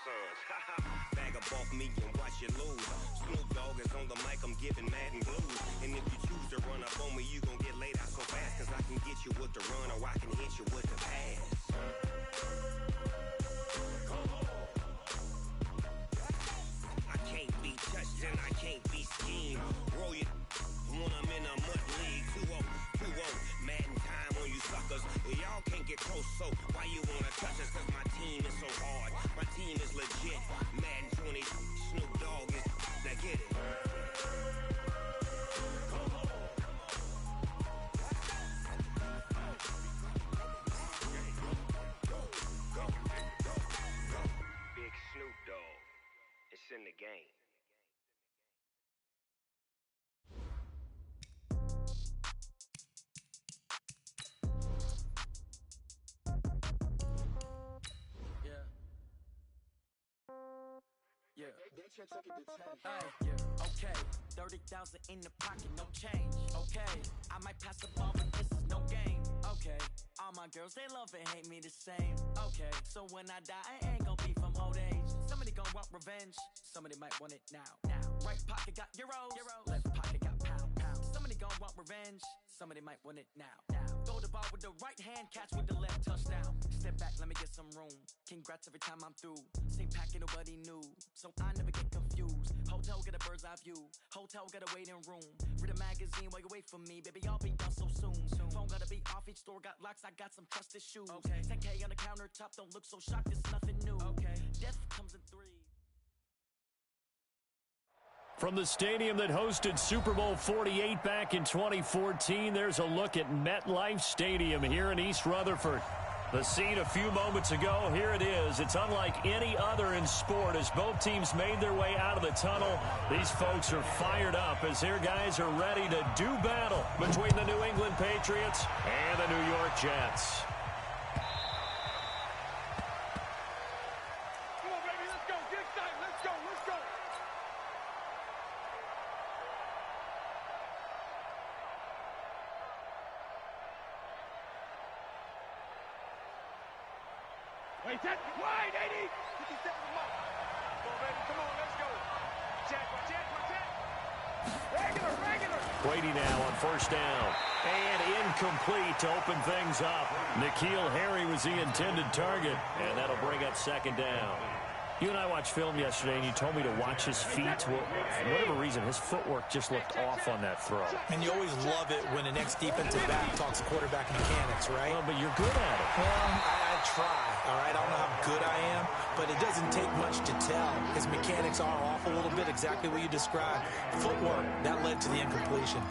sons. Bag up off me and watch you lose. Snoop Dogg is on the mic, I'm giving Madden blues. And if you choose to run up on me, you gon' get laid out so fast. Cause I can get you with the run or I can hit you with the pass. I can't be touched and I can't be schemed. Roll you when I'm in a mud league. 2-0, 2-0, Madden time on you suckers. Y'all can't get close, so why you wanna touch us? Cause my team is so hard, my team is legit. Madden 20, Snoop Dogg is, now get it. Big Snoop Dogg, it's in the game. Okay, 30,000 in the pocket, no change. Okay, I might pass the ball, but this is no game. Okay, all my girls, they love and hate me the same. Okay, so when I die, I ain't gonna be from old age. Somebody gonna want revenge, somebody might want it now. Right pocket got euros, left pocket got pound. Somebody gonna want revenge, somebody might want it now. Throw the ball with the right hand, catch with the left, touchdown. Step back, let me get some room. Congrats every time I'm through. Same packet, nobody knew, so I never get confused. Hotel get a bird's eye view. Hotel get a waiting room. Read a magazine while you wait for me, baby. I'll be done so soon. Phone gotta be off. Each store got locks. I got some trusted shoes. Okay. 10K on the countertop. Don't look so shocked. It's nothing new. Okay. Death comes in threes. From the stadium that hosted Super Bowl 48 back in 2014, there's a look at MetLife Stadium here in East Rutherford. The scene a few moments ago, here it is. It's unlike any other in sport as both teams made their way out of the tunnel. These folks are fired up as their guys are ready to do battle between the New England Patriots and the New York Jets. Come on, baby, let's go. Get excited. Let's go. Let's go. Wait, set. Wide, 80. 50 seconds left. Come on, baby. Come on, let's go. Check. Regular. Brady now on first down. And incomplete to open things up. N'Keal Harry was the intended target, and that'll bring up second down. You and I watched film yesterday, and you told me to watch his feet. Well, for whatever reason, his footwork just looked off on that throw. And you always love it when an ex-defensive back talks quarterback mechanics, right? Well, but you're good at it. Well, I try, all right? I don't know how good I am, but it doesn't take much to tell. His mechanics are off a little bit, exactly what you described. Footwork, that led to the incompletion.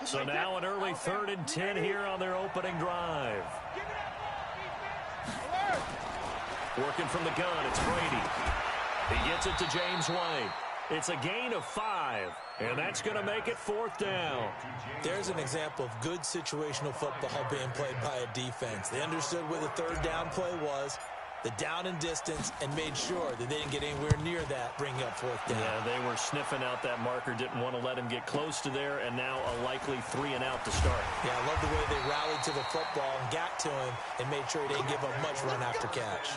So now an early 3rd and 10 here on their opening drive. Working from the gun, it's Brady. He gets it to James White. It's a gain of 5, and that's going to make it 4th down. There's an example of good situational football being played by a defense. They understood where the 3rd down play was, the down and distance, and made sure that they didn't get anywhere near that, bringing up 4th down. Yeah, they were sniffing out that marker, didn't want to let him get close to there, and now a likely 3 and out to start. Yeah, I love the way they rallied to the football and got to him and made sure he didn't give up much run after catch.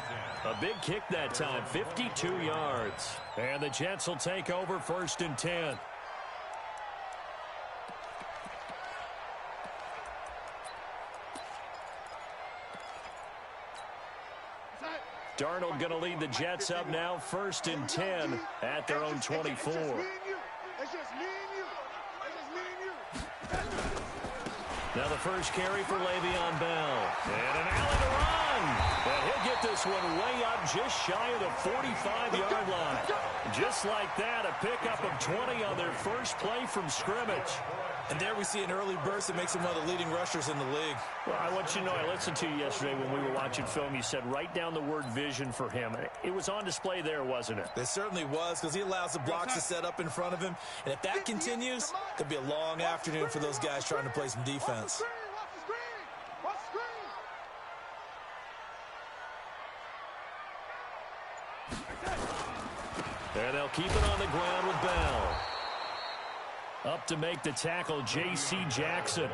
A big kick that time, 52 yards. And the Jets will take over 1st and 10. Darnold going to lead the Jets up now, 1st and 10 at their own 24. Now the first carry for Le'Veon Bell. And an alley to run. And he'll get this one way up just shy of the 45-yard line. Just like that, a pickup of 20 on their first play from scrimmage. And there we see an early burst that makes him one of the leading rushers in the league. Well, I want you to know, I listened to you yesterday when we were watching film. You said write down the word vision for him. It was on display there, wasn't it? It certainly was, because he allows the blocks to set up in front of him. And if that continues, it'll be a long afternoon for those guys trying to play some defense. And they'll they'll keep it on the ground with Bell. Up to make the tackle, J.C. Jackson.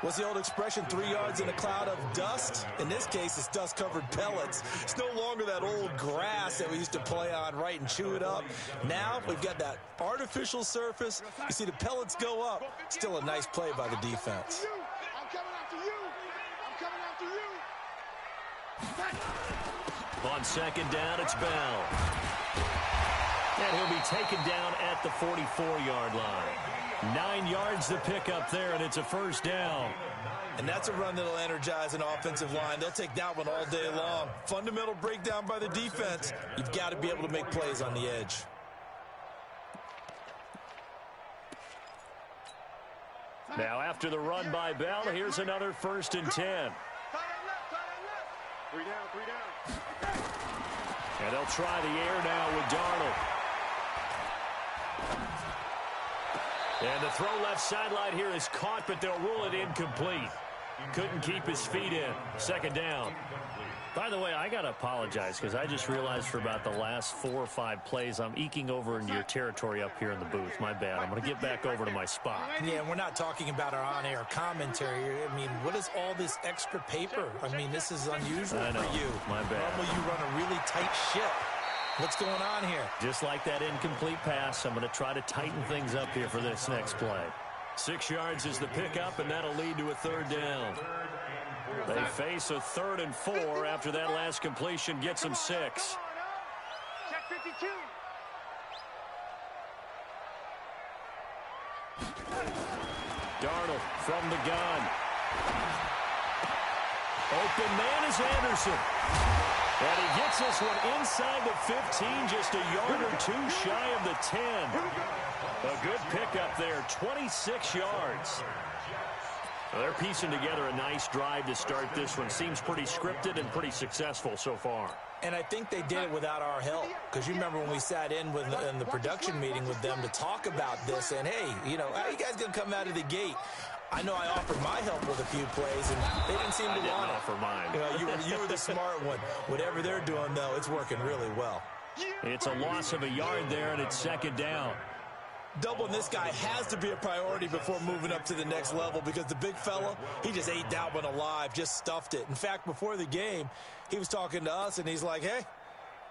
What's the old expression, 3 yards in a cloud of dust? In this case, it's dust-covered pellets. It's no longer that old grass that we used to play on, right, and chew it up. Now we've got that artificial surface. You see the pellets go up. Still a nice play by the defense. I'm coming after you. I'm coming after you. On second down, it's Bell. And he'll be taken down at the 44-yard line. 9 yards to pick up there, and it's a first down. And that's a run that'll energize an offensive line. They'll take that one all day long. Fundamental breakdown by the defense. You've got to be able to make plays on the edge. Now, after the run by Bell, here's another 1st and 10. 3 down, 3 down. And they'll try the air now with Darnold. And the throw left sideline here is caught, but they'll rule it incomplete. Couldn't keep his feet in. Second down. By the way, I got to apologize because I just realized for about the last 4 or 5 plays, I'm eking over into your territory up here in the booth. My bad. I'm going to get back over to my spot. Yeah, we're not talking about our on-air commentary here. I mean, what is all this extra paper? I mean, this is unusual for you. My bad. Normally you run a really tight ship. What's going on here? Just like that incomplete pass, I'm going to try to tighten things up here for this next play. 6 yards is the pickup, and that'll lead to a 3rd down. They face a 3rd and 4 after that last completion gets them 6. Check 52. Darnold from the gun. Open man is Anderson. And he gets this one inside the 15, just a yard or 2 shy of the 10. A good pickup there, 26 yards. Well, they're piecing together a nice drive to start this one. Seems pretty scripted and pretty successful so far. And I think they did it without our help. Because you remember when we sat in the production meeting with them to talk about this. And, hey, you know, how are you guys going to come out of the gate? I know I offered my help with a few plays, and they didn't seem to want it. I didn't offer mine. You know, you were the smart one. Whatever they're doing, though, it's working really well. It's a loss of a yard there, and it's 2nd down. Doubling this guy has to be a priority before moving up to the next level because the big fella, he just ate that one alive, just stuffed it. In fact, before the game, he was talking to us, and he's like, hey,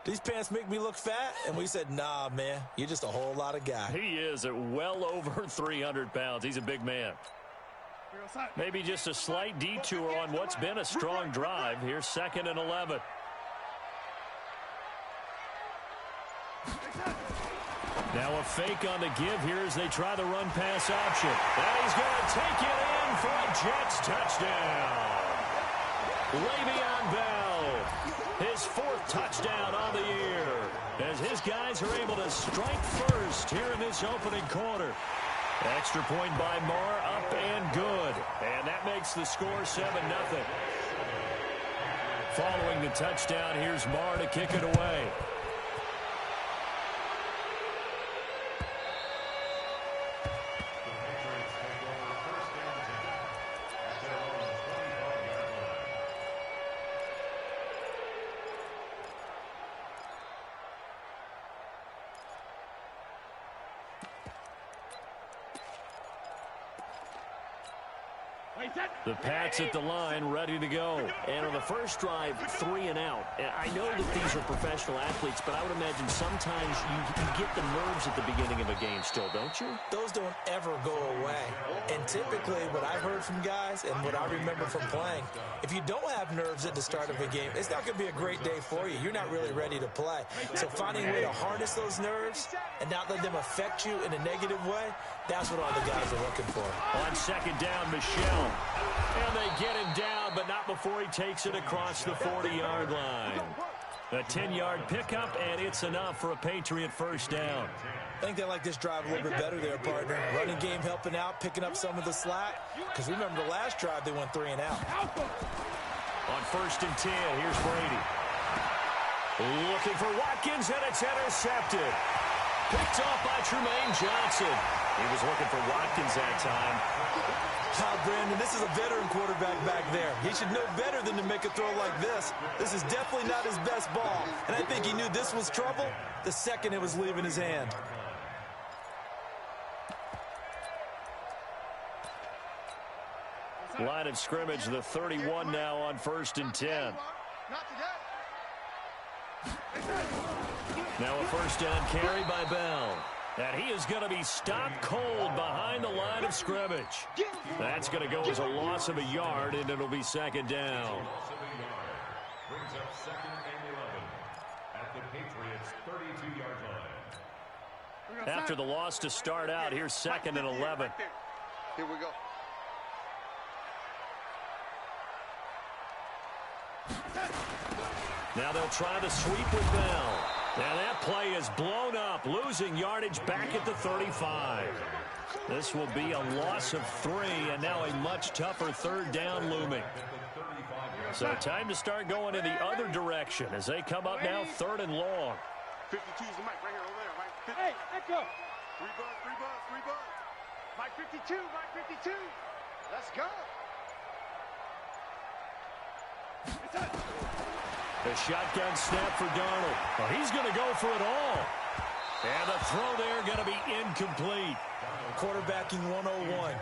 these pants make me look fat? And we said, nah, man, you're just a whole lot of guy. He is at well over 300 pounds. He's a big man. Maybe just a slight detour on what's been a strong drive. Here's 2nd and 11. Now a fake on the give here as they try the run-pass option. And he's going to take it in for a Jets touchdown. Le'Veon Bell, his 4th touchdown on the year, as his guys are able to strike first here in this opening quarter. Extra point by Marr, up and good. And that makes the score 7-0. Following the touchdown, here's Marr to kick it away. The Pats at the line, ready to go. And on the first drive, 3 and out. I know that these are professional athletes, but I would imagine sometimes you get the nerves at the beginning of a game still, don't you? Those don't ever go away. And typically, what I've heard from guys and what I remember from playing, if you don't have nerves at the start of a game, it's not going to be a great day for you. You're not really ready to play. So finding a way to harness those nerves and not let them affect you in a negative way, that's what all the guys are looking for. On 2nd down, Michel. And they get him down, but not before he takes it across the 40-yard line. A 10-yard pickup, and it's enough for a Patriot first down. I think they like this drive a little bit better there, partner. Running game helping out, picking up some of the slack. Because remember the last drive, they went 3 and out. On 1st and 10, here's Brady. Looking for Watkins, and it's intercepted. Picked off by Tremaine Johnson. He was looking for Watkins that time. Brandon, this is a veteran quarterback back there. He should know better than to make a throw like this. This is definitely not his best ball. And I think he knew this was trouble the second it was leaving his hand. Line of scrimmage, the 31 now on 1st and 10. Now a first down carry by Bell. And he is going to be stopped cold behind the line of scrimmage. That's going to go as a loss of a yard, and it'll be 2nd down. Brings up 2nd and 11 at the Patriots' 32-yard line. After the loss to start out, here's 2nd and 11. Here we go. Now they'll try the sweep with Bell. Now that play is blown up, losing yardage back at the 35. This will be a loss of 3, and now a much tougher 3rd down looming. So time to start going in the other direction as they come up now 3rd and long. 52 is the mic right here, over there, Mike. Hey, echo. 3 buzz. Mike 52, Mike 52. Let's go. It's up. The shotgun snap for Darnold. Oh, he's going to go for it all. And the throw there going to be incomplete. Quarterbacking 101.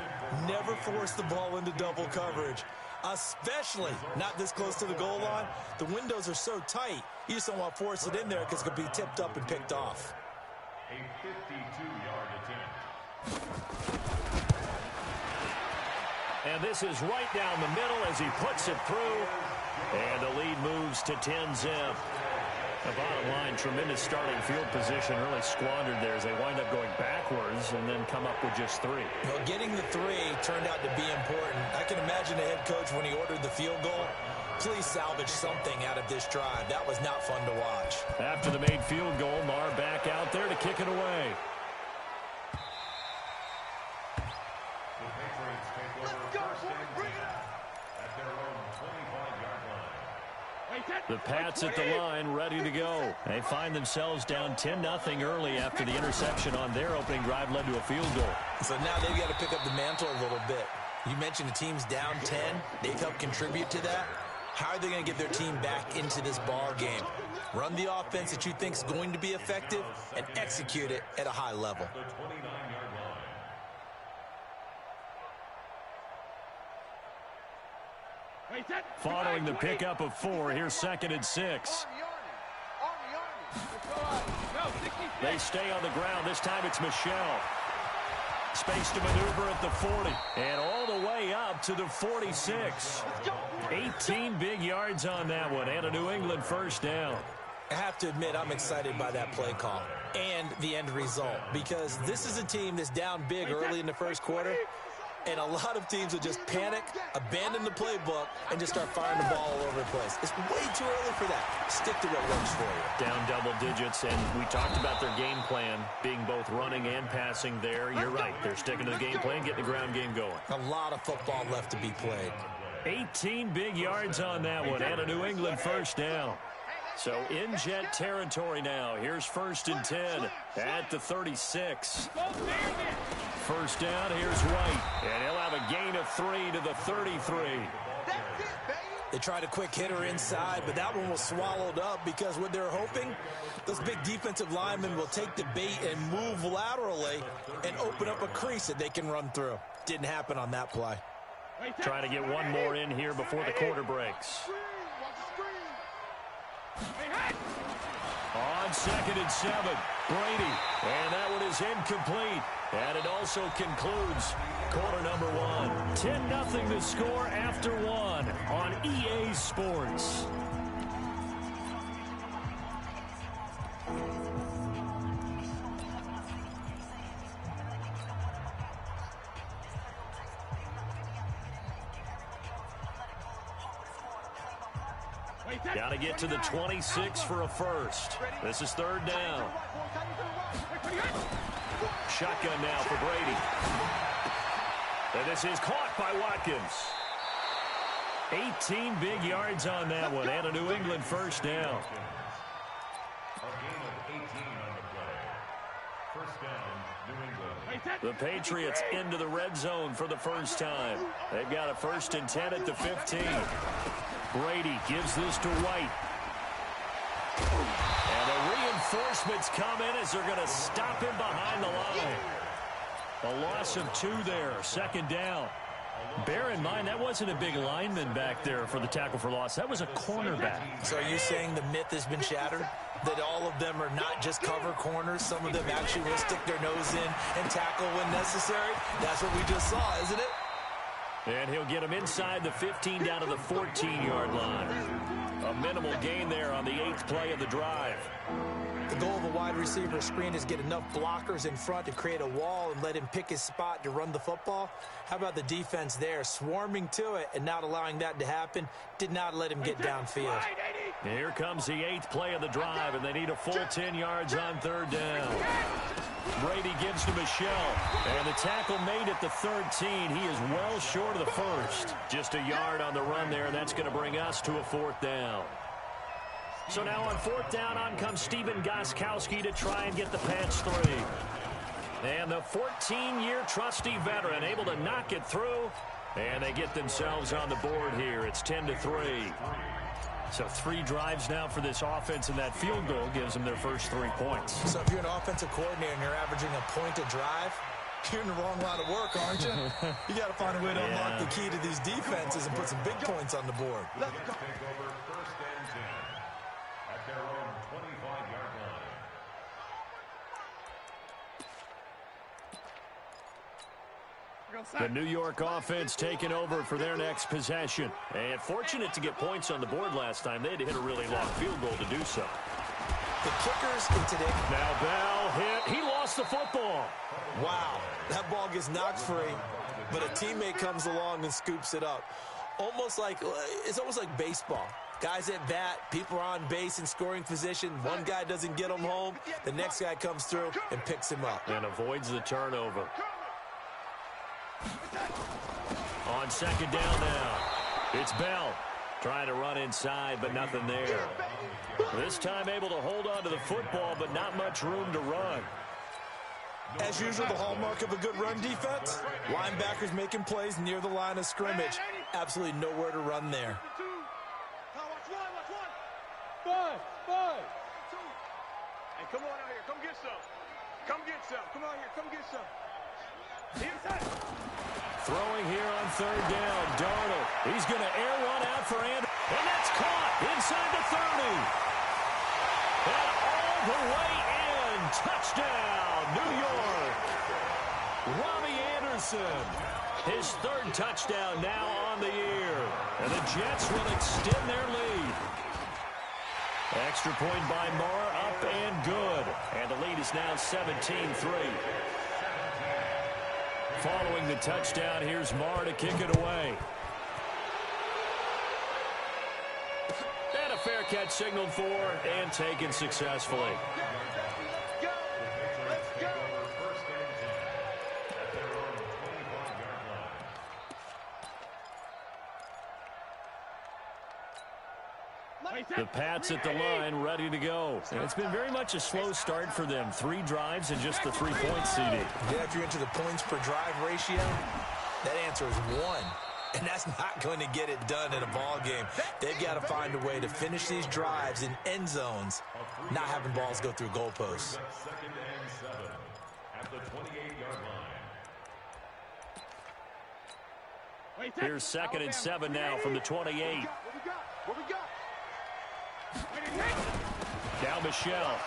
Never force the ball into double coverage, especially not this close to the goal line. The windows are so tight, you just don't want to force it in there because it could be tipped up and picked off. A 52-yard attempt. And this is right down the middle as he puts it through. And the lead moves to 10-zip. The bottom line, tremendous starting field position, really squandered there as they wind up going backwards and then come up with just 3. Well, getting the 3 turned out to be important. I can imagine the head coach when he ordered the field goal. Please salvage something out of this drive. That was not fun to watch. After the made field goal, Marr back out there to kick it away. The Patriots take over first and 10 at their own 25-yard line. The Pats at the line, ready to go. They find themselves down 10-0 early after the interception on their opening drive led to a field goal. So now they've got to pick up the mantle a little bit. You mentioned the team's down 10. They've helped contribute to that. How are they going to get their team back into this ball game? Run the offense that you think is going to be effective and execute it at a high level. The 29-yard line. Following the pickup of 4, here's 2nd and 6. They stay on the ground. This time it's Michelle. Space to maneuver at the 40. And all the way up to the 46. 18 big yards on that one. And a New England first down. I have to admit, I'm excited by that play call and the end result, because this is a team that's down big early in the first quarter, and a lot of teams will just panic, abandon the playbook, and just start firing the ball all over the place. It's way too early for that. Stick to what works for you. Down double digits, and we talked about their game plan being both running and passing there. You're right. They're sticking to the game plan, getting the ground game going. A lot of football left to be played. 18 big yards on that one, and a New England first down. So in Jet territory now. Here's 1st and 10 at the 36. First down, here's White. And he'll have a gain of 3 to the 33. They tried a quick hitter inside, but that one was swallowed up because what they're hoping, those big defensive linemen will take the bait and move laterally and open up a crease that they can run through. Didn't happen on that play. Trying to get one more in here before the quarter breaks. On 2nd and 7, Brady. And that one is incomplete. And it also concludes quarter number 1. 10-0 to score after 1 on EA Sports. Got to get to the 26 for a first. This is 3rd down. Shotgun now for Brady. And this is caught by Watkins. 18 big yards on that one, and a New England first down. first down, New England. The Patriots into the red zone for the first time. They've got a 1st and 10 at the 15. Brady gives this to White. And the reinforcements come in as they're going to stop him behind the line. A loss of 2 there, 2nd down. Bear in mind, that wasn't a big lineman back there for the tackle for loss. That was a cornerback. So are you saying the myth has been shattered? That all of them are not just cover corners? Some of them actually will stick their nose in and tackle when necessary? That's what we just saw, isn't it? And he'll get him inside the 15 down to the 14-yard line. A minimal gain there on the 8th play of the drive. The goal of a wide receiver screen is get enough blockers in front to create a wall and let him pick his spot to run the football. How about the defense there, swarming to it and not allowing that to happen? Did not let him get downfield. Here comes the 8th play of the drive, and they need a full 10 yards on 3rd down. Brady gives to Michelle, and the tackle made at the 13. He is well short of the 1st. Just a yard on the run there, and that's going to bring us to a 4th down. So now on 4th down, on comes Stephen Gostkowski to try and get the Pats 3. And the 14-year trusty veteran able to knock it through, and they get themselves on the board here. It's 10-3. So 3 drives now for this offense, and that field goal gives them their first 3 points. So if you're an offensive coordinator and you're averaging a point a drive, you're in the wrong line of work, aren't you? You got to find a way to unlock the key to these defenses and put some big points on the board. Take over 1st and 10 at their own 25-yard line. The New York offense taking over for their next possession. And fortunate to get points on the board last time. They had to hit a really long field goal to do so. The kickers in today. Now Bell hit. He lost the football. Wow. That ball gets knocked free, but a teammate comes along and scoops it up. It's almost like baseball. Guys at bat, people are on base in scoring position. One guy doesn't get him home. The next guy comes through and picks him up. And avoids the turnover. On 2nd down now. It's Bell trying to run inside, but nothing there. This time able to hold on to the football, but not much room to run. As usual, the hallmark of a good run defense, linebackers making plays near the line of scrimmage. Absolutely nowhere to run there. Hey, come on out here. Come get some. Come get some. Come out here. Come get some. Throwing here on 3rd down. Darnold. He's going to air one out for Anderson. And that's caught inside the 30. And all the way in. Touchdown, New York. Robbie Anderson. His 3rd touchdown now on the year. And the Jets will extend their lead. Extra point by Moore, up and good. And the lead is now 17-3. Following the touchdown, here's Moore to kick it away. And a fair catch signaled for and taken successfully. The Pats at the line, ready to go. And it's been very much a slow start for them. 3 drives and just the 3-point CD. Yeah, if you're into the points per drive ratio, that answer is 1. And that's not going to get it done in a ball game. They've got to find a way to finish these drives in end zones, not having balls go through goalposts. 2nd and 7 at the 28-yard line. Here's 2nd and 7 now from the 28. What we got? Now Michelle.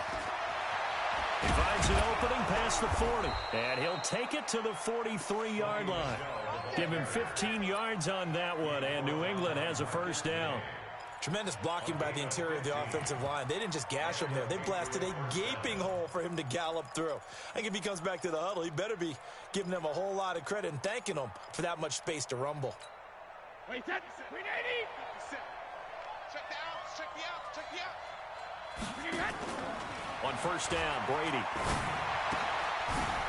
He finds an opening past the 40. And he'll take it to the 43-yard line. Give him 15 yards on that one. And New England has a 1st down. Tremendous blocking by the interior of the offensive line. They didn't just gash him there. They blasted a gaping hole for him to gallop through. I think if he comes back to the huddle, he better be giving them a whole lot of credit and thanking them for that much space to rumble. Wait, that's 380. Check the out. Check the out. Check the out. On 1st down, Brady.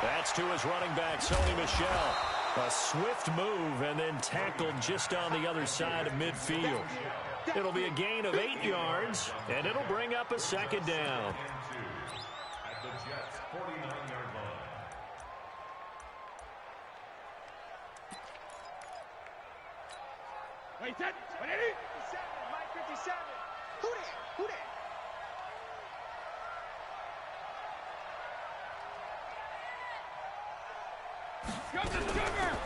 That's to his running back, Sony Michel. A swift move and then tackled just on the other side of midfield. It'll be a gain of 8 yards, and it'll bring up a 2nd down. At the Jets' 49-yard line. Wait, set. What is it? 57, Mike 57. Who that? Who that?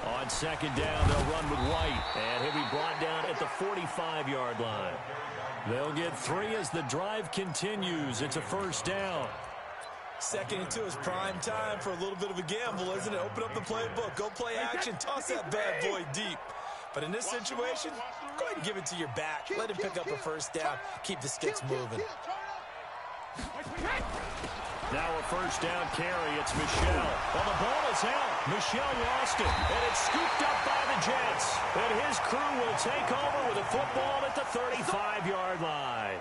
On second down, they'll run with White, and he'll be brought down at the 45-yard line. They'll get 3 as the drive continues. It's a first down. Second and 2 is prime time for a little bit of a gamble, isn't it? Open up the playbook, go play action, toss that bad boy deep. But in this situation, go ahead and give it to your back. Let him pick up a first down. Keep the sticks moving. Now a first down carry. It's Michel. Well, the ball is out. Michel lost it, and it's scooped up by the Jets. And his crew will take over with a football at the 35-yard line.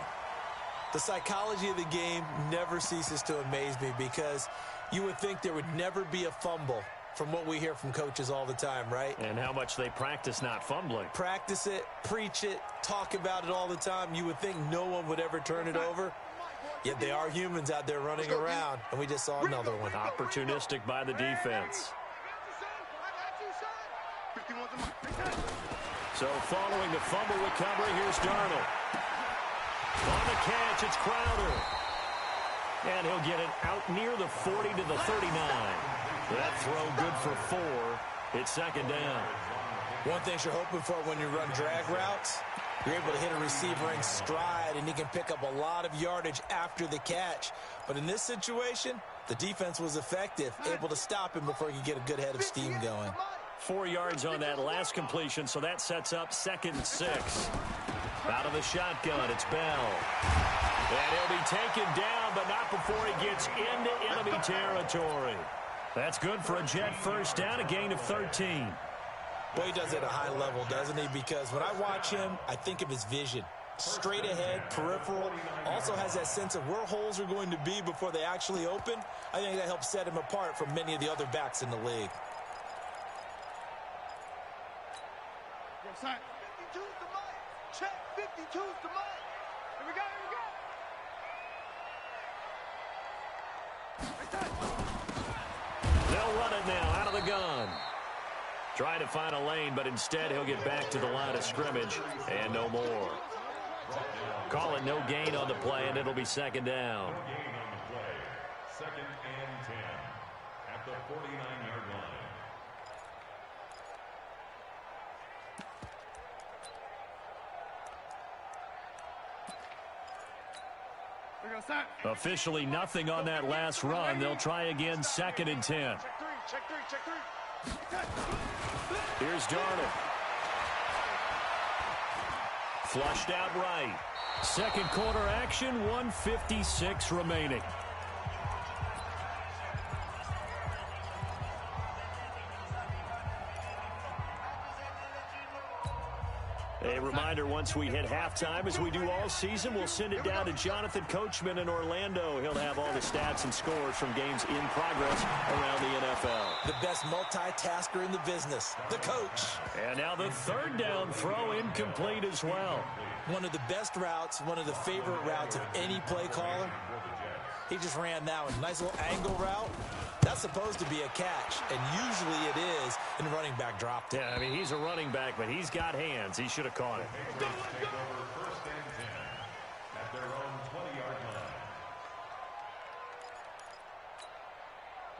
The psychology of the game never ceases to amaze me because you would think there would never be a fumble from what we hear from coaches all the time, right? And how much they practice not fumbling. Practice it, preach it, talk about it all the time. You would think no one would ever turn it over. Yet they are humans out there running around, and we just saw another one. Opportunistic by the defense. So following the fumble recovery, here's Darnold. On the catch, it's Crowder. And he'll get it out near the 40 to the 39. That throw good for 4. It's second down. One thing you're hoping for when you run drag routes, you're able to hit a receiver in stride, and he can pick up a lot of yardage after the catch. But in this situation, the defense was effective, able to stop him before he could get a good head of steam going. 4 yards on that last completion, so that sets up 2nd and 6. Out of the shotgun, it's Bell. And he'll be taken down, but not before he gets into enemy territory. That's good for a Jet first down, a gain of 13. Boy, he does it at a high level, doesn't he? Because when I watch him, I think of his vision. Straight ahead, peripheral, also has that sense of where holes are going to be before they actually open. I think that helps set him apart from many of the other backs in the league. Yo, son. 52's the mic. Check. 52's the mic. Here we go, here we go. They'll run it now out of the gun. Trying to find a lane, but instead he'll get back to the line of scrimmage and no more. Call it no gain on the play, and it'll be second down. No gain on the play. 2nd and 10 at the 49-yard line. Here we go, son. Officially nothing on that last run. They'll try again, 2nd and 10. Check 3, check 3, check 3. Here's Darnold. Flushed out right. Second quarter action, 1:56 remaining. A reminder, once we hit halftime, as we do all season, we'll send it down to Jonathan Coachman in Orlando. He'll have all the stats and scores from games in progress around the NFL. The best multitasker in the business, the coach. And now the third down throw incomplete as well. One of the best routes, one of the favorite routes of any play caller. He just ran that one. Nice little angle route. That's supposed to be a catch, and usually it is, and the running back dropped it. Yeah, I mean, he's a running back, but he's got hands. He should have caught it. Take over 1st and 10 at their own 20-yard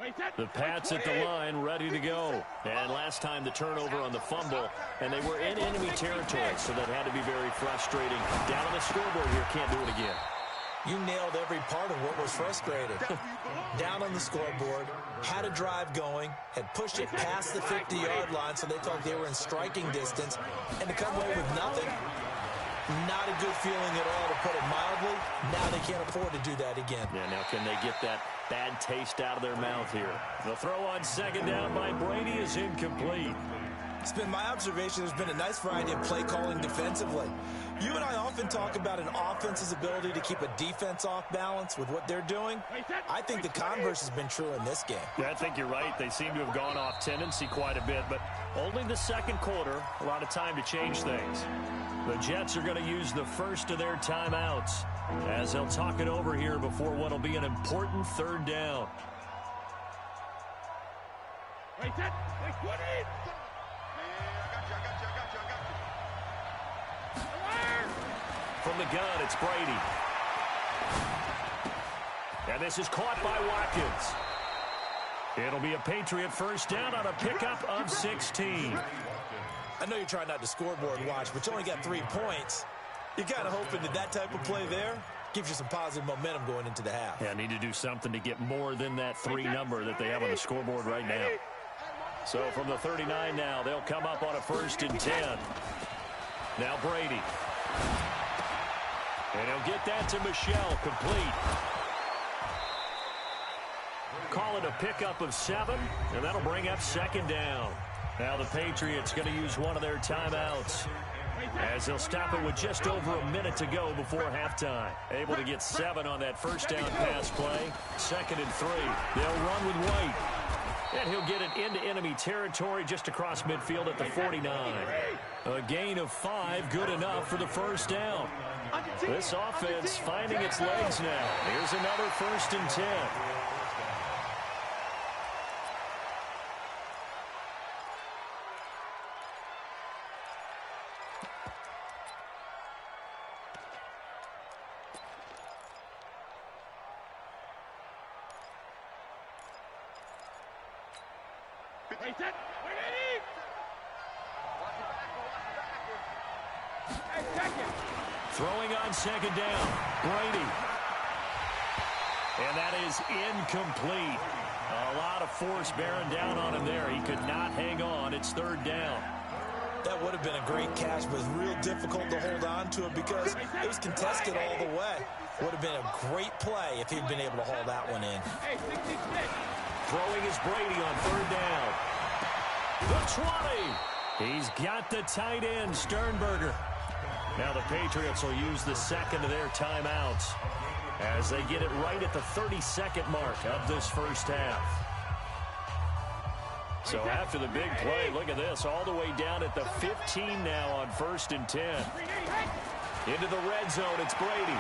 line. The Pats at the line, ready to go. And last time the turnover on the fumble, and they were in enemy territory, so that had to be very frustrating. Down on the scoreboard here, can't do it again. You nailed every part of what was frustrating. Down on the scoreboard, had a drive going, had pushed it past the 50-yard line so they felt they were in striking distance, and to come away with nothing, not a good feeling at all, to put it mildly. Now they can't afford to do that again. Yeah, now can they get that bad taste out of their mouth here? The throw on second down by Brady is incomplete. It's been my observation there's been a nice variety of play calling defensively. You and I often talk about an offense's ability to keep a defense off balance with what they're doing. I think the converse has been true in this game. Yeah, I think you're right. They seem to have gone off tendency quite a bit, but only the second quarter, a lot of time to change things. The Jets are going to use the first of their timeouts as they'll talk it over here before what will be an important third down. From the gun, it's Brady. And this is caught by Watkins. It'll be a Patriot first down on a pickup of 16. I know you're trying not to scoreboard watch, but you only got 3 points. You're kind of hoping that type of play there gives you some positive momentum going into the half. Yeah, need to do something to get more than that 3 number that they have on the scoreboard right now. So from the 39 now, they'll come up on a 1st and 10. Now Brady. And he'll get that to Michel, complete. Call it a pickup of 7, and that'll bring up 2nd down. Now the Patriots going to use one of their timeouts, as they'll stop it with just over a minute to go before halftime. Able to get 7 on that first down pass play. 2nd and 3. They'll run with White. And he'll get it into enemy territory just across midfield at the 49. A gain of 5, good enough for the first down. This offense finding its legs now. Here's another 1st and 10. Throwing on 2nd down, Brady. And that is incomplete. A lot of force bearing down on him there. He could not hang on. It's 3rd down. That would have been a great catch, but it was real difficult to hold on to it because it was contested all the way. Would have been a great play if he'd been able to haul that one in. Throwing is Brady on 3rd down. The 20. He's got the tight end, Sternberger. Now the Patriots will use the 2nd of their timeouts as they get it right at the 32nd mark of this first half. So after the big play, look at this, all the way down at the 15 now on 1st and 10. Into the red zone, it's Brady.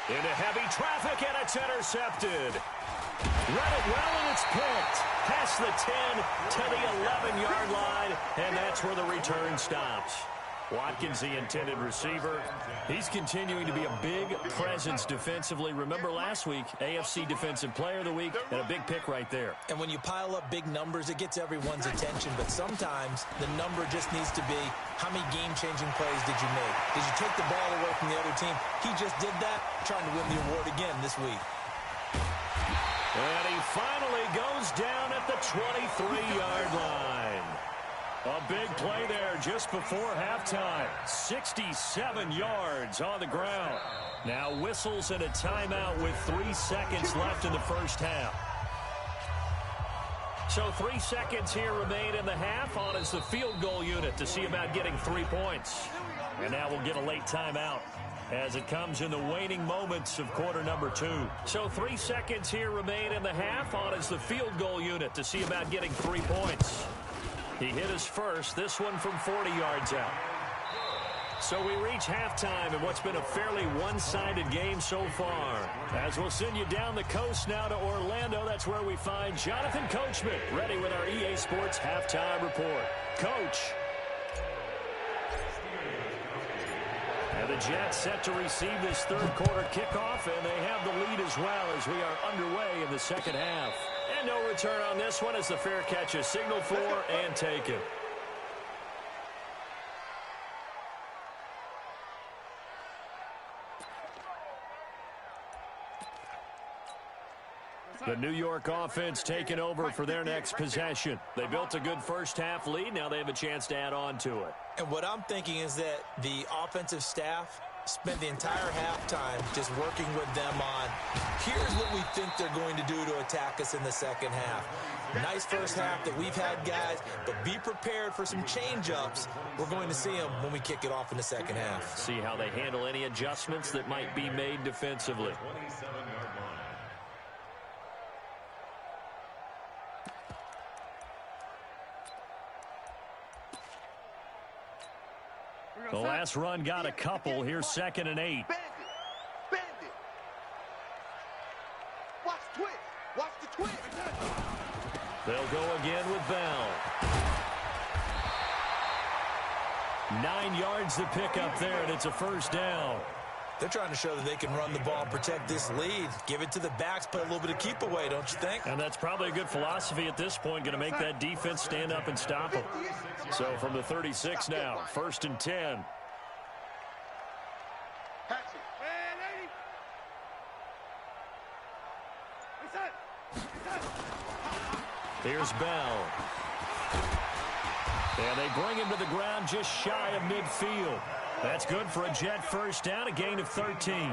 Into heavy traffic, and it's intercepted. Read it well, and it's picked. Past the 10 to the 11-yard line, and that's where the return stops. Watkins, the intended receiver. He's continuing to be a big presence defensively. Remember last week, AFC Defensive Player of the Week, and a big pick right there. And when you pile up big numbers, it gets everyone's attention. But sometimes the number just needs to be, how many game-changing plays did you make? Did you take the ball away from the other team? He just did that, trying to win the award again this week. And he finally goes down at the 23-yard line. A big play there just before halftime. 67 yards on the ground. Now whistles and a timeout with 3 seconds left in the first half. So 3 seconds here remain in the half. On is the field goal unit to see about getting 3 points. And now we'll get a late timeout as it comes in the waning moments of quarter number 2. So 3 seconds here remain in the half. On is the field goal unit to see about getting 3 points. He hit his first, this one from 40 yards out. So we reach halftime in what's been a fairly one-sided game so far. As we'll send you down the coast now to Orlando, that's where we find Jonathan Coachman, ready with our EA Sports Halftime Report. Coach. And the Jets set to receive this third quarter kickoff, and they have the lead as well as we are underway in the second half. And no return on this one as the fair catch is signaled for and taken. The New York offense taking over for their next possession. They built a good first half lead. Now they have a chance to add on to it. And what I'm thinking is that the offensive staff spent the entire halftime just working with them on, here's what we think they're going to do to attack us in the second half. Nice first half that we've had, guys, but be prepared for some change-ups. We're going to see them when we kick it off in the second half. See how they handle any adjustments that might be made defensively. The last run got a couple. Here's 2nd and 8. Bandit. Watch the twist. Watch the twist. They'll go again with Bell. 9 yards to pick up there, and it's a first down. They're trying to show that they can run the ball and protect this lead. Give it to the backs, play a little bit of keep away, don't you think? And that's probably a good philosophy at this point, going to make that defense stand up and stop them. So from the 36 now, 1st and 10. Here's Bell. And they bring him to the ground just shy of midfield. That's good for a Jet first down, a gain of 13.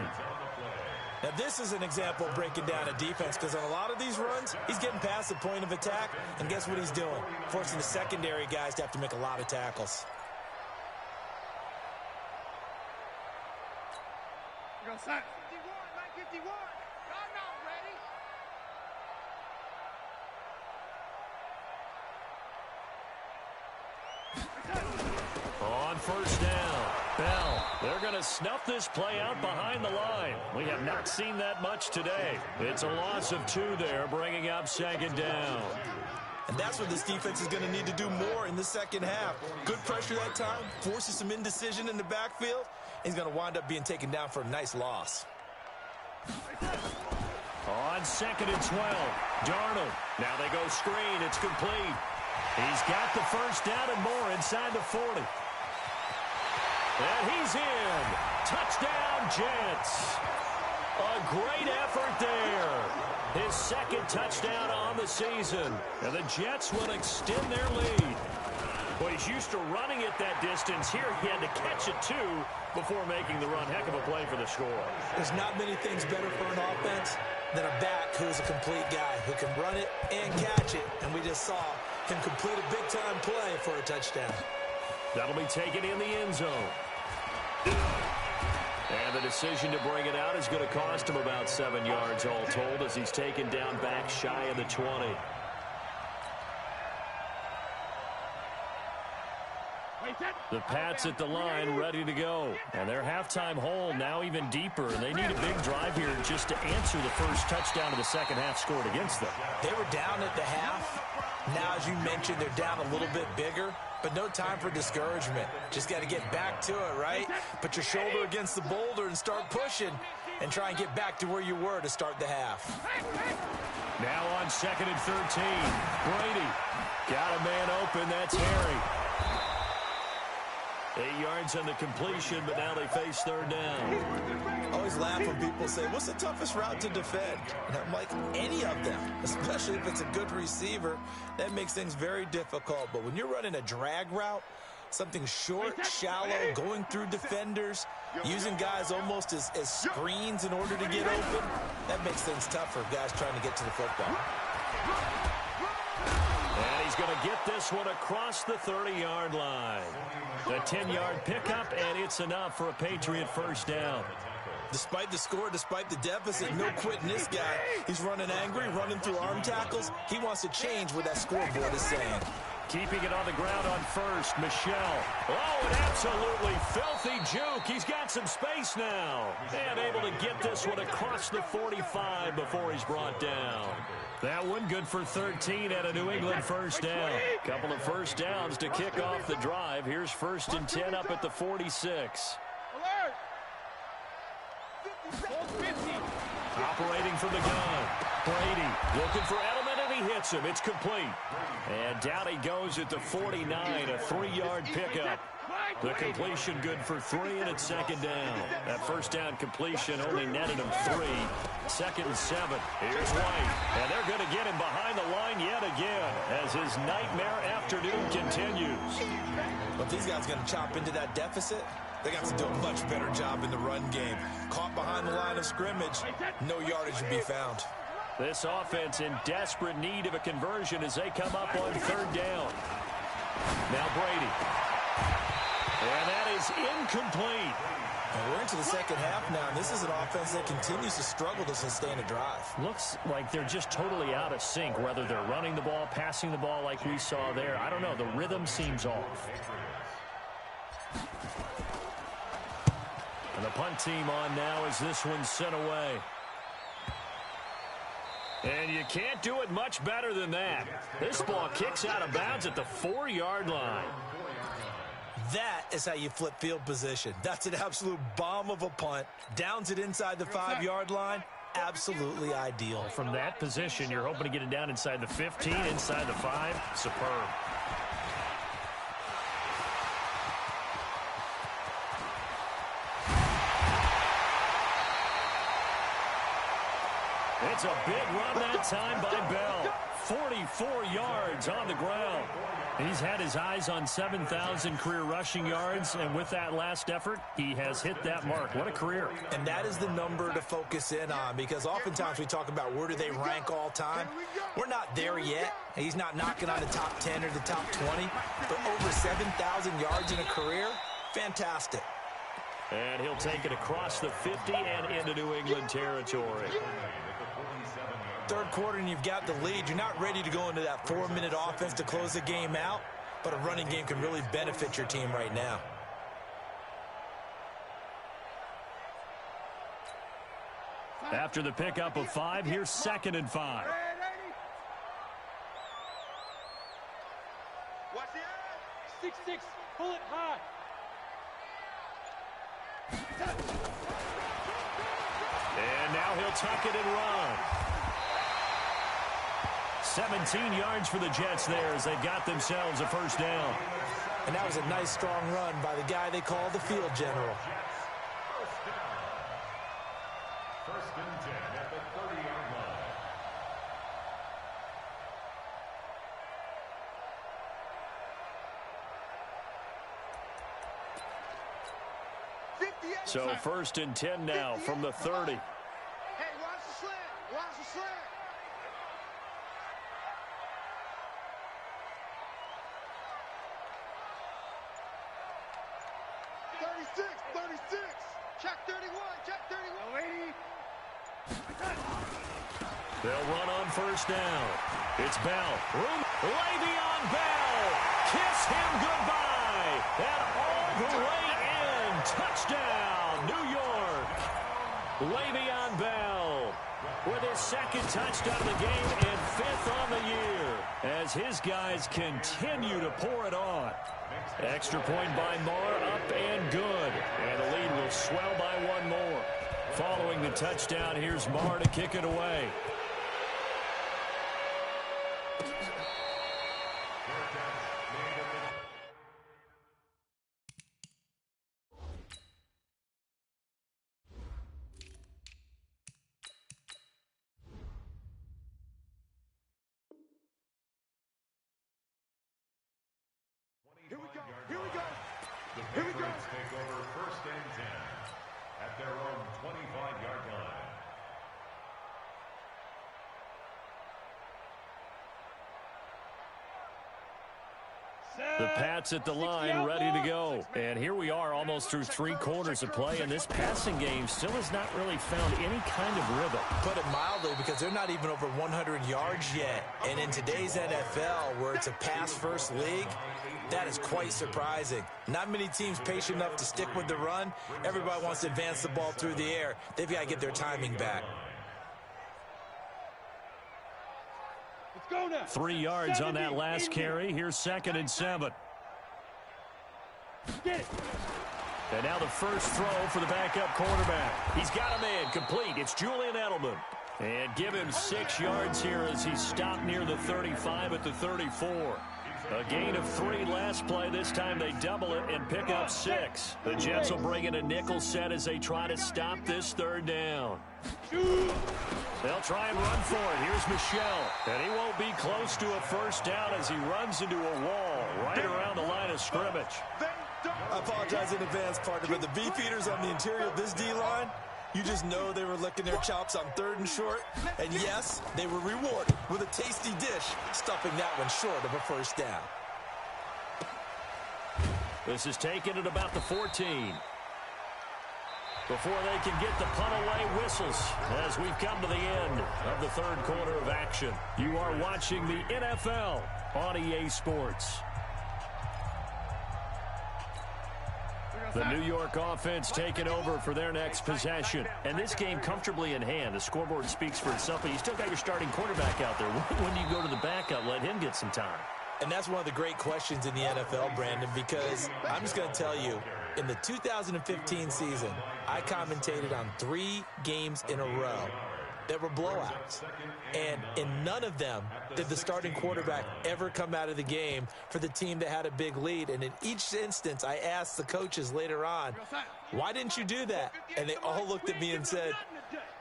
Now, this is an example of breaking down a defense, because on a lot of these runs, he's getting past the point of attack, and guess what he's doing? Forcing the secondary guys to have to make a lot of tackles. Go, son. 51, 51. I'm not ready. On first down, Bell. They're going to snuff this play out behind the line. We have not seen that much today. It's a loss of 2 there, bringing up 2nd down. And that's what this defense is going to need to do more in the second half. Good pressure that time, forces some indecision in the backfield. He's going to wind up being taken down for a nice loss. On 2nd and 12, Darnold. Now they go screen. It's complete. He's got the first down and more inside the 40. And he's in. Touchdown, Jets. A great effort there. His 2nd touchdown on the season. And the Jets will extend their lead. Well, he's used to running it that distance. Here he had to catch it, too, before making the run. Heck of a play for the score. There's not many things better for an offense than a back who is a complete guy who can run it and catch it. And we just saw him complete a big-time play for a touchdown. That'll be taken in the end zone. And the decision to bring it out is going to cost him about 7 yards all told, as he's taken down back shy of the 20. The Pats at the line, ready to go. And their halftime hole now even deeper. And they need a big drive here just to answer the first touchdown of the second half scored against them. They were down at the half. Now, as you mentioned, they're down a little bit bigger. But no time for discouragement. Just got to get back to it, right? Put your shoulder against the boulder and start pushing. And try and get back to where you were to start the half. Now on 2nd and 13. Brady got a man open. That's Harry. 8 yards on the completion, but now they face 3rd down. I always laugh when people say, what's the toughest route to defend? And I'm like, any of them, especially if it's a good receiver. That makes things very difficult. But when you're running a drag route, something short, shallow, going through defenders, using guys almost as screens in order to get open, that makes things tough for guys trying to get to the football. And he's going to get this one across the 30-yard line. A 10-yard pickup, and it's enough for a Patriot first down. Despite the score, despite the deficit, no quitting this guy. He's running angry, running through arm tackles. He wants to change what that scoreboard is saying. Keeping it on the ground on first, Michelle. Oh, an absolutely filthy juke. He's got some space now. And able to get this one across the 45 before he's brought down. That one good for 13 at a New England first down. Couple of first downs to kick off the drive. Here's 1st and 10 up at the 46. Operating from the gun. Brady looking for Edelman, and he hits him. It's complete. And down he goes at the 49, a 3-yard pickup. The completion good for 3, and it's 2nd down. That first down completion only netted him 3. 2nd and 7. Here's White. And they're going to get him behind the line yet again as his nightmare afternoon continues. But these guys are going to chop into that deficit. They got to do a much better job in the run game. Caught behind the line of scrimmage, no yardage to be found. This offense in desperate need of a conversion as they come up on 3rd down. Now Brady. And that is incomplete. And we're into the second half now, and this is an offense that continues to struggle to sustain a drive. Looks like they're just totally out of sync, whether they're running the ball, passing the ball like we saw there. I don't know. The rhythm seems off. And the punt team on now as this one's sent away. And you can't do it much better than that. This ball kicks out of bounds at the 4-yard line. That is how you flip field position. That's an absolute bomb of a punt. Downs it inside the 5-yard line. Absolutely ideal. From that position, you're hoping to get it down inside the 15, inside the 5. Superb. It's a big run that time by Bell. 44 yards on the ground. He's had his eyes on 7,000 career rushing yards, and with that last effort, he has hit that mark. What a career. And that is the number to focus in on, because oftentimes we talk about where do they rank all time. We're not there yet. He's not knocking on the top 10 or the top 20, but over 7,000 yards in a career, fantastic. And he'll take it across the 50 and into New England territory. Third quarter and you've got the lead. You're not ready to go into that 4-minute offense to close the game out, but a running game can really benefit your team right now. After the pickup of 5, here's 2nd and 5. Watch the 6-6, pull it high. And now he'll tuck it and run. 17 yards for the Jets there as they've got themselves a first down. And that was a nice, strong run by the guy they call the field general. First and 10 at the 30-yard line. So 1st and 10 now from the 30. Hey, watch the slant. Watch the slant. 36. Check 31. Check 31. Lady. They'll run on first down. It's Bell. Le'Veon Bell. Kiss him goodbye. And all the way in. Touchdown, New York. Le'Veon Bell with his 2nd touchdown of the game and 5th on the year as his guys continue to pour it on. Extra point by Marr, up and good. And the lead will swell by 1 more. Following the touchdown, here's Marr to kick it away. The Patriots take over 1st and 10 at their own 25-yard line. The Pats at the line, ready to go. And here we are almost through 3 quarters of play, and this passing game still has not really found any kind of rhythm. Put it mildly, because they're not even over 100 yards yet. And in today's NFL, where it's a pass-first league, that is quite surprising. Not many teams patient enough to stick with the run. Everybody wants to advance the ball through the air. They've got to get their timing back. 3 yards on that last carry. Here's 2nd and 7. And now the first throw for the backup quarterback. He's got a man complete. It's Julian Edelman. And give him 6 yards here as he stopped near the 35 at the 34. A gain of 3 last play. This time they double it and pick up 6. The Jets will bring in a nickel set as they try to stop this 3rd down. They'll try and run for it. Here's Michel. And he won't be close to a first down as he runs into a wall right around the line of scrimmage. I apologize in advance, partner, but the beefeaters on the interior of this D-line, you just know they were licking their chops on 3rd and short. And yes, they were rewarded with a tasty dish, stuffing that one short of a first down. This is taken at about the 14. Before they can get the punt away, whistles as we've come to the end of the 3rd quarter of action. You are watching the NFL on EA Sports. The New York offense taking over for their next possession. And this game comfortably in hand. The scoreboard speaks for itself, but you still got your starting quarterback out there. When do you go to the backup, let him get some time? And that's one of the great questions in the NFL, Brandon, because I'm just going to tell you, in the 2015 season, I commentated on 3 games in a row that were blowouts. And in none of them did the starting quarterback ever come out of the game for the team that had a big lead. And in each instance, I asked the coaches later on, why didn't you do that? And they all looked at me and said,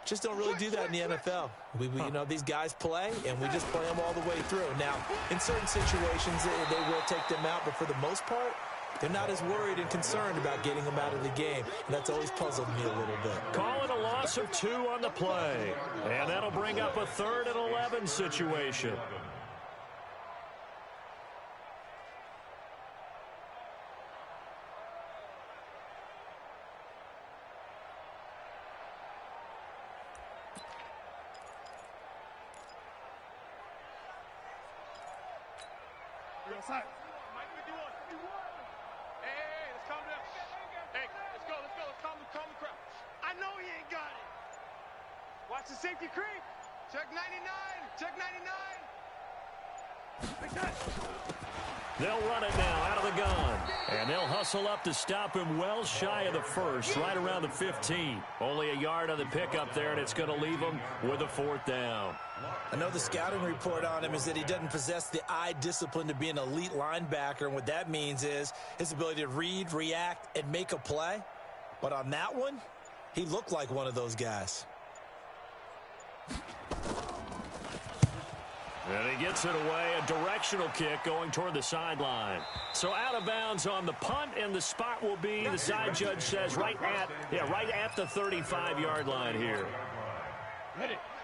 just don't really do that in the NFL. These guys play, and we just play them all the way through. Now, in certain situations, they will take them out, but for the most part, they're not as worried and concerned about getting them out of the game, and that's always puzzled me a little bit. Call it a loss of 2 on the play, and that'll bring up a 3rd and 11 situation. Mike 51. Hey, let's calm down. Hey, let's go. Let's calm the crowd. I know he ain't got it. Watch the safety creep. Check 99. Check 99. They'll run it now out of the gun. And they'll hustle up to stop him well shy of the first, right around the 15. Only a yard on the pickup there, and it's going to leave him with a 4th down. I know the scouting report on him is that he doesn't possess the eye discipline to be an elite linebacker, and what that means is his ability to read, react, and make a play. But on that one, he looked like one of those guys. And he gets it away, a directional kick going toward the sideline. So out of bounds on the punt, and the spot will be, the side judge says, right at the 35-yard line here.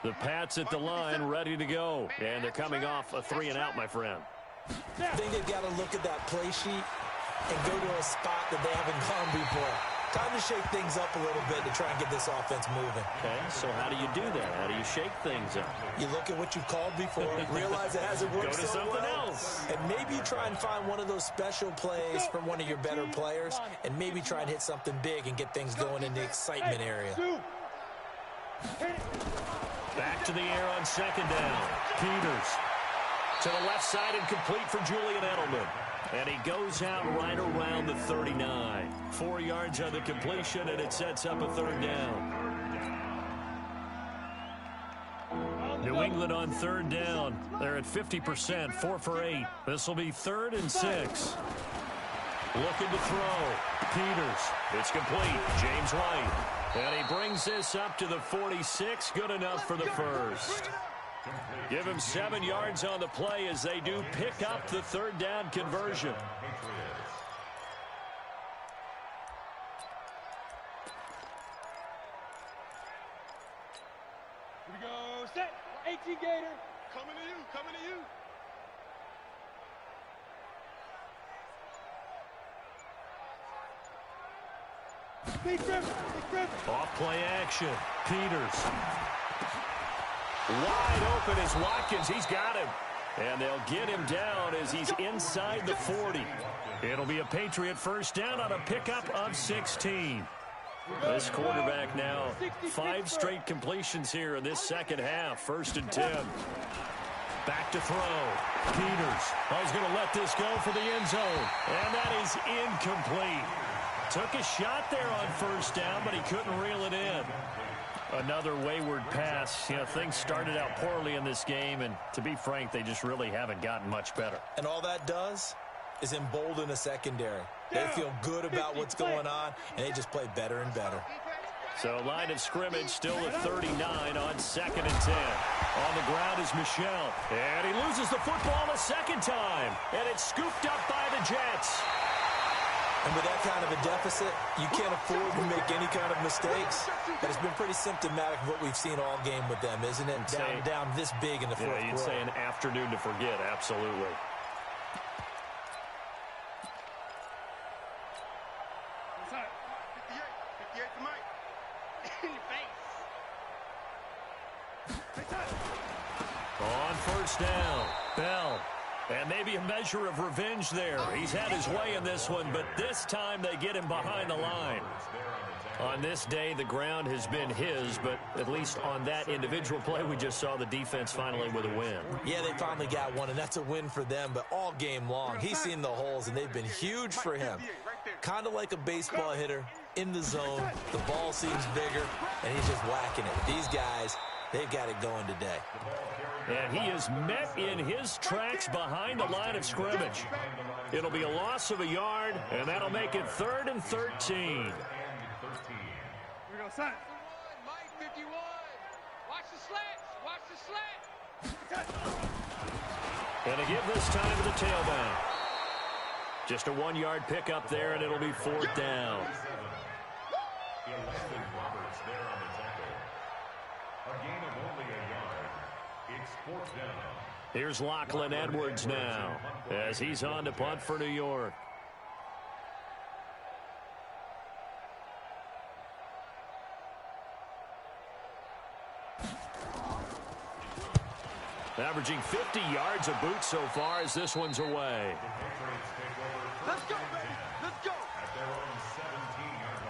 The Pats at the line, ready to go. And they're coming off a 3-and-out, my friend. I think they've got to look at that play sheet and go to a spot that they haven't gone before. Time to shake things up a little bit to try and get this offense moving. Okay, so how do you do that? How do you shake things up? You look at what you've called before, realize it hasn't worked so well. Go to something else. And maybe try and find one of those special plays from one of your better players, and maybe try and hit something big and get things going in the excitement area. Back to the air on 2nd down. Peters to the left side and complete for Julian Edelman. And he goes out right around the 39. 4 yards on the completion, and it sets up a 3rd down. New England on 3rd down. They're at 50%, 4 for 8. This will be 3rd and 6. Looking to throw. Peters. It's complete. James White. And he brings this up to the 46. Good enough for the first. Give him 7 yards on the play as they do pick up the 3rd down conversion. Here we go. Set. 18 Gator. Coming to you. Coming to you. Big Griffin. Off play action. Peters. Wide open is Watkins. He's got him. And they'll get him down as he's inside the 40. It'll be a Patriot 1st down on a pickup of 16. This quarterback now 5 straight completions here in this 2nd half. 1st and 10. Back to throw. Peters. He's going to let this go for the end zone. And that is incomplete. Took a shot there on 1st down, but he couldn't reel it in. Another wayward pass. Things started out poorly in this game, and to be frank, they just really haven't gotten much better. And all that does is embolden a secondary. They feel good about what's going on, and they just play better and better. So line of scrimmage still at 39 on 2nd and 10. On the ground is Michel. And he loses the football a 2nd time. And it's scooped up by the Jets. And with that kind of a deficit, you can't afford to make any kind of mistakes. But it's been pretty symptomatic of what we've seen all game with them, isn't it? Down this big in the fourth quarter. Yeah, you'd say an afternoon to forget, absolutely. On 1st down, Bell. And maybe a measure of revenge there. He's had his way in this one, but this time they get him behind the line. On this day, the ground has been his, but at least on that individual play, we just saw the defense finally with a win. Yeah, they finally got one, and that's a win for them, but all game long, he's seen the holes, and they've been huge for him. Kind of like a baseball hitter in the zone. The ball seems bigger, and he's just whacking it. These guys, they've got it going today. And he is met in his tracks behind the line of scrimmage. It'll be a loss of a yard, and that'll make it 3rd and 13. Mike 51. Watch the slants. Watch the slants. And a give this time to the tailback. Just a 1-yard pickup there, and it'll be 4th down. Roberts there on the tackle. A gain of only a yard. It's 4th down. Here's Lachlan Edwards now as he's on to punt for New York. Averaging 50 yards a boot so far as this one's away. Let's go, baby. Let's go. At their own 17-yard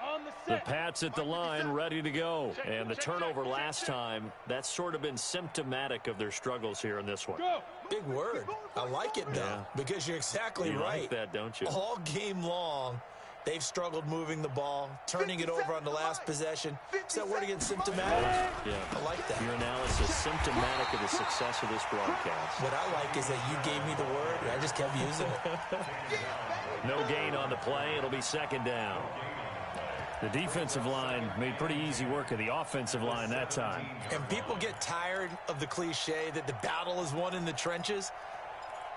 line. On the The set. Pats at the line ready to go. And the turnover last time, that's sort of been symptomatic of their struggles here in this one. Go. Big word. I like it, though, Yeah. because you're exactly You right. like that, don't you? All game long, they've struggled moving the ball, turning it over on the last possession. Is that word again, symptomatic? Yeah. I like that. Your analysis symptomatic of the success of this broadcast. What I like is that you gave me the word, and I just kept using it. No gain on the play. It'll be 2nd down. The defensive line made pretty easy work of the offensive line that time. And people get tired of the cliche that the battle is won in the trenches,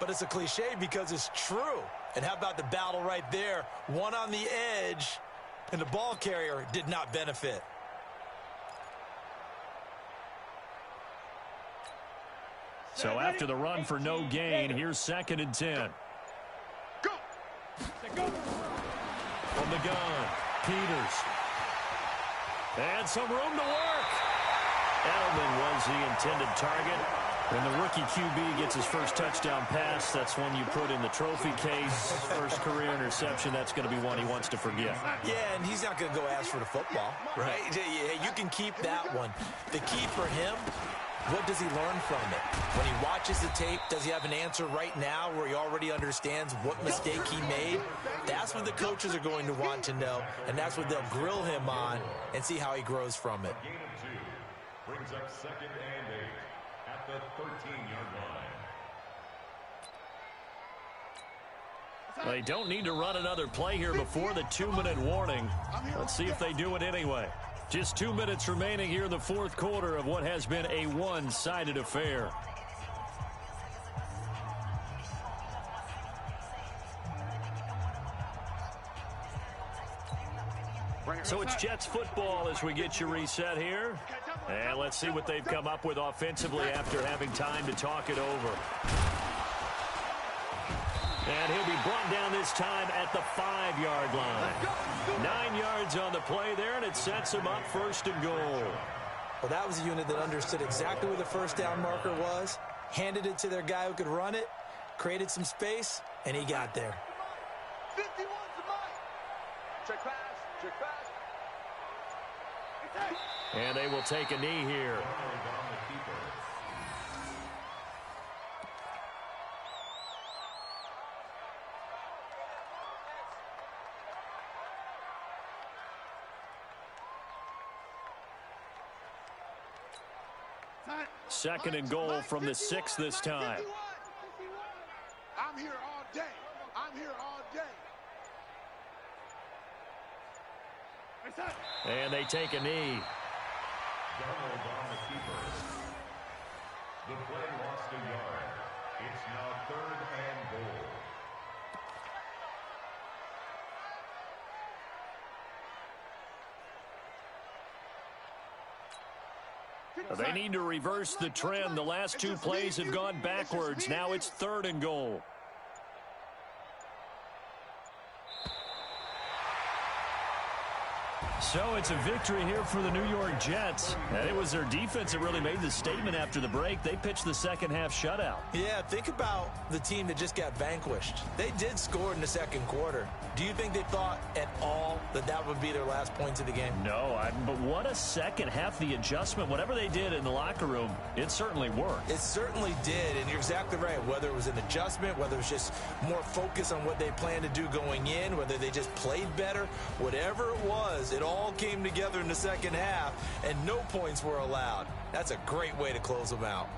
but it's a cliche because it's true. And how about the battle right there? One on the edge, and the ball carrier did not benefit. So after the run for no gain, here's 2nd and 10. Go. Go. From the gun, Peters. And some room to work. Edelman was the intended target. When the rookie QB gets his first touchdown pass, that's one you put in the trophy case. First career interception, that's going to be one he wants to forget. Yeah, and he's not going to go ask for the football, right? Yeah, you can keep that one. The key for him, what does he learn from it? When he watches the tape, does he have an answer right now where he already understands what mistake he made? That's what the coaches are going to want to know, and that's what they'll grill him on and see how he grows from it. Gain of 2 brings up 2nd and 8 at the 13-yard line. They don't need to run another play here before the 2-minute warning. Let's see if they do it anyway. Just 2 minutes remaining here in the 4th quarter of what has been a one-sided affair. So it's Jets football as we get you reset here. And let's see what they've come up with offensively after having time to talk it over. And he'll be brought down this time at the 5-yard line. 9 yards on the play there, and it sets him up 1st and goal. Well, that was a unit that understood exactly where the first down marker was, handed it to their guy who could run it, created some space, and he got there. 51 to Mike. Check pass. Check pass. And they will take a knee here. Second and goal from the 6 this time. I'm here all day. I'm here all day. And they take a knee. Donald on the keeper. The play lost a yard. It's now 3rd and goal. They need to reverse the trend. The last 2 plays have gone backwards. Now it's 3rd and goal. So it's a victory here for the New York Jets. And it was their defense that really made the statement after the break. They pitched the second half shutout. Yeah, think about the team that just got vanquished. They did score in the second quarter. Do you think they thought at all that that would be their last points of the game? No, but what a second half. The adjustment, whatever they did in the locker room, it certainly worked. It certainly did, and you're exactly right. Whether it was an adjustment, whether it was just more focus on what they planned to do going in, whether they just played better, whatever it was, it all came together in the second half, and no points were allowed. That's a great way to close them out.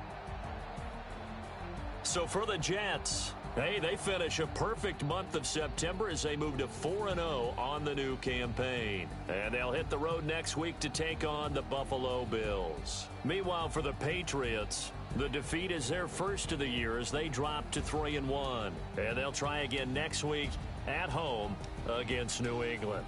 So for the Jets, hey, they finish a perfect month of September as they move to 4-0 on the new campaign. And they'll hit the road next week to take on the Buffalo Bills. Meanwhile, for the Patriots, the defeat is their first of the year as they drop to 3-1. And they'll try again next week at home against New England.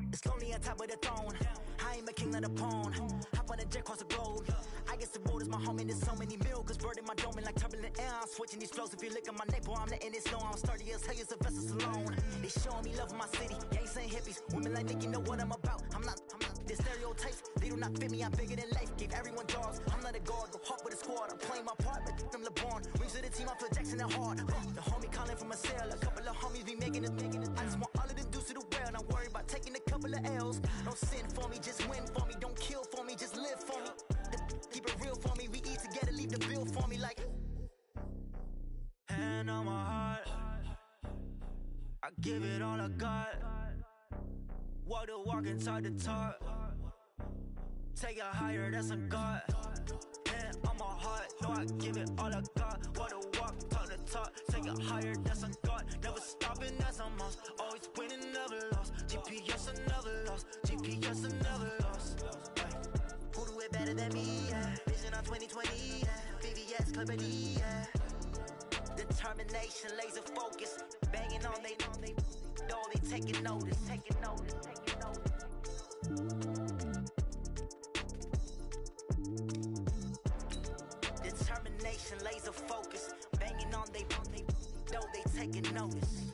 It's lonely on top of the throne. I ain't a king of the pawn. Hop on a jet across the road. I guess the road is my home and there's so many milkers bird in my dome and like turbulent air. I'm switching these flows. If you look at my neck, boy, I'm letting it slow. I'm sturdy as hell as a vessel alone. They showing me love in my city. Gangs and hippies. Women like Nick, you know what I'm about. I'm not the stereotypes. They do not fit me. I'm bigger than life. Gave everyone jobs. I'm not a guard. Go hawk with a squad. I'm playing my part, but them LeBron. Rings to the team. I feel Jackson and hard. The homie calling from a cell. A couple of homies be making it. I just want all of them dudes to the well. Not worry about taking a couple of L's. Don't sin for me, just win for me. Don't kill for me, just live for me. Keep it real for me. We eat together, leave the bill for me like. Hand on my heart, I give it all I got. Walk the walk inside the talk. Take it higher, that's a God. Hand on my heart, no, I give it all I got. Walk the walk, talk the talk. Take it higher, that's a God. Never stopping, that's a must. Always winning, never lost. GPS, I never lost. GPS, I never lost. Who do it better than me? Yeah. Vision on 2020. Yeah. VVS, Clippity. Yeah. Determination, laser focus. Banging on they know they taking notice. Taking notice. Taking notice. Determination, laser focus. Banging on they know they taking notice.